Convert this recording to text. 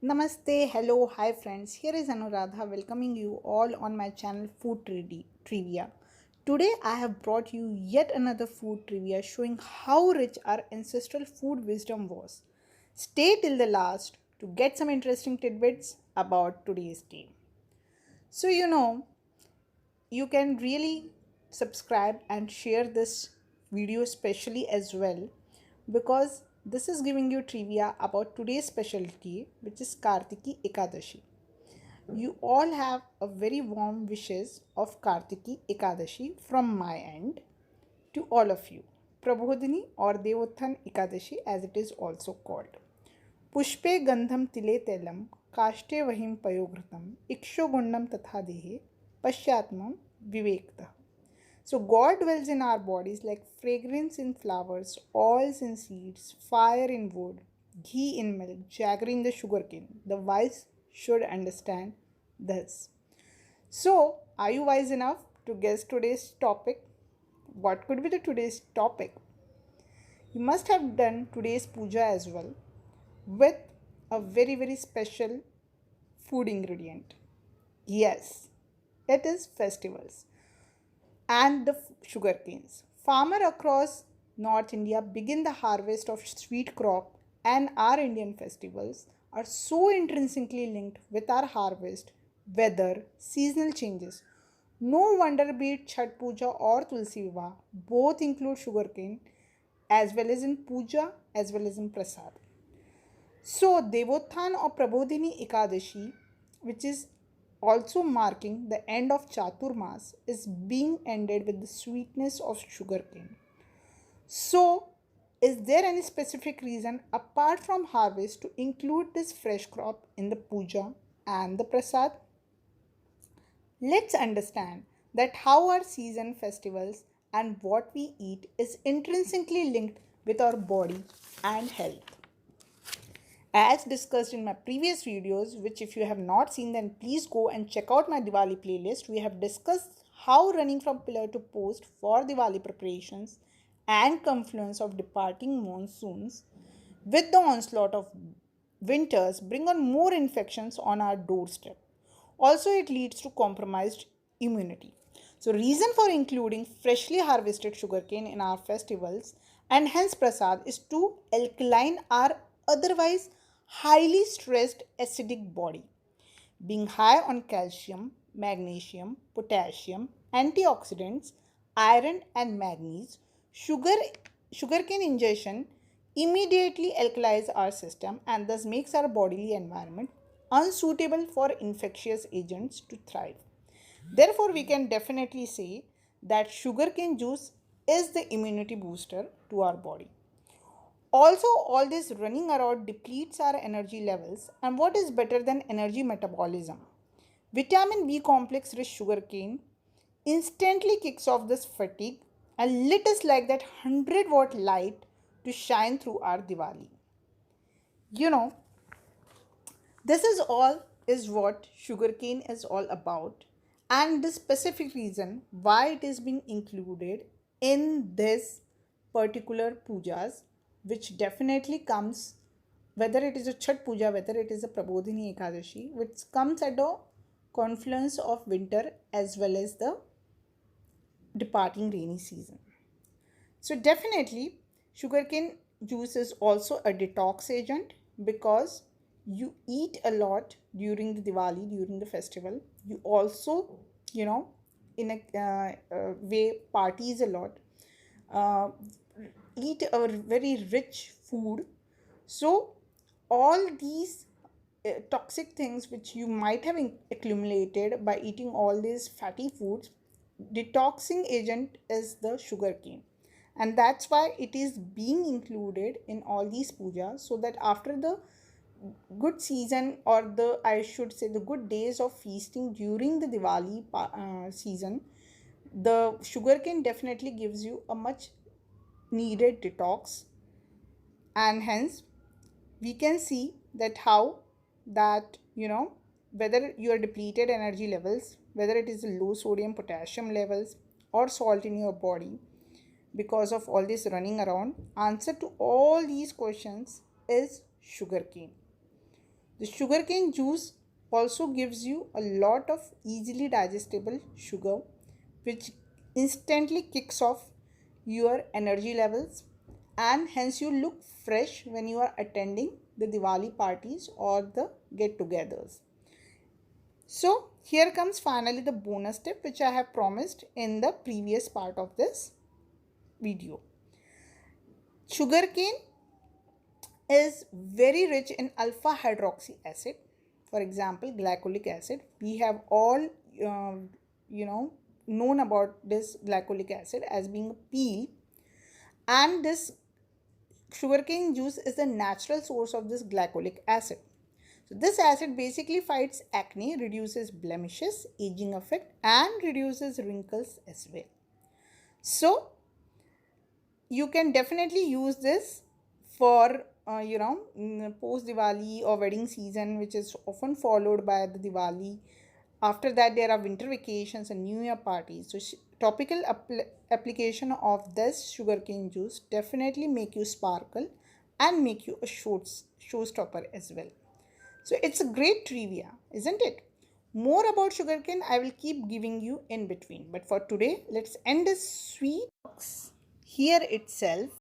Namaste, hello, hi friends. Here is Anuradha welcoming you all on my channel Trivia. Today I have brought you yet another food trivia showing how rich our ancestral food wisdom was. Stay till the last to get some interesting tidbits about today's day. So, you can really subscribe and share this video specially as well because this is giving you trivia about today's specialty, which is Kartiki Ekadashi. You all have a very warm wishes of Kartiki Ekadashi from my end to all of you. Prabodhini or Devothan Ekadashi as it is also called. पुष्पे गंधम तिले तैलम काष्ठे वहिम पयोघृतम इक्षोगुंडम तथा देहे पश्चात्मम विवेकतः. So God dwells in our bodies like fragrance in flowers, oils in seeds, fire in wood, ghee in milk, jaggery in the sugarcane. The wise should understand this. So, are you wise enough to guess today's topic? What could be the today's topic? You must have done today's puja as well with a very special food ingredient. Yes, it is festivals and the sugar canes. Farmers across North India begin the harvest of sweet crop, and our Indian festivals are so intrinsically linked with our harvest, weather, seasonal changes. No wonder be it Chhat Puja or Tulsi Vivah, both include sugarcane as well as in puja as well as in prasad. So, Devothan or Prabodhini Ekadashi, which is also marking the end of Chaturmas, is being ended with the sweetness of sugarcane. So, is there any specific reason apart from harvest to include this fresh crop in the puja and the prasad? Let's understand that how our season festivals and what we eat is intrinsically linked with our body and health. As discussed in my previous videos, which if you have not seen, then please go and check out my Diwali playlist. We have discussed how running from pillar to post for Diwali preparations and confluence of departing monsoons with the onslaught of winters bring on more infections on our doorstep. Also, it leads to compromised immunity. So, reason for including freshly harvested sugarcane in our festivals and hence prasad is to alkaline our otherwise highly stressed acidic body. Being high on calcium, magnesium, potassium, antioxidants, iron, and manganese, sugarcane ingestion immediately alkalizes our system and thus makes our bodily environment unsuitable for infectious agents to thrive. Therefore, we can definitely say that sugarcane juice is the immunity booster to our body. Also, all this running around depletes our energy levels, and what is better than energy metabolism? Vitamin B complex rich sugarcane instantly kicks off this fatigue and lit us like that 100-watt light to shine through our Diwali. You know, this is all is what sugarcane is all about, and the specific reason why it is being included in this particular pujas, which definitely comes whether it is a Chhat Puja, whether it is a Prabodhini Ekadashi, which comes at a confluence of winter as well as the departing rainy season. So, definitely, sugarcane juice is also a detox agent because you eat a lot during the Diwali, during the festival. You also, you know, in a way, parties a lot, uh, eat a very rich food. So, all these toxic things which you might have accumulated by eating all these fatty foods, detoxing agent is the sugarcane, and that's why it is being included in all these pujas, so that after the good season, or the I should say the good days of feasting during the Diwali season, the sugarcane definitely gives you a much needed detox, and hence we can see that how that whether your depleted energy levels, whether it is low sodium potassium levels or salt in your body because of all this running around, answer to all these questions is sugarcane. The sugarcane juice also gives you a lot of easily digestible sugar, which instantly kicks off your energy levels, and hence you look fresh when you are attending the Diwali parties or the get togethers. So, here comes finally the bonus tip which I have promised in the previous part of this video. Sugarcane is very rich in alpha hydroxy acid, for example glycolic acid. We have all you know known about this glycolic acid as being a peel, and this sugarcane juice is the natural source of this glycolic acid. So this acid basically fights acne, reduces blemishes, aging effect, and reduces wrinkles as well. So you can definitely use this for post Diwali or wedding season, which is often followed by the Diwali. After that there are winter vacations and new year parties. So topical application of this sugarcane juice definitely make you sparkle and make you a showstopper as well. So it's a great trivia, isn't it? More about sugarcane I will keep giving you in between, but for today let's end this sweet talks here itself.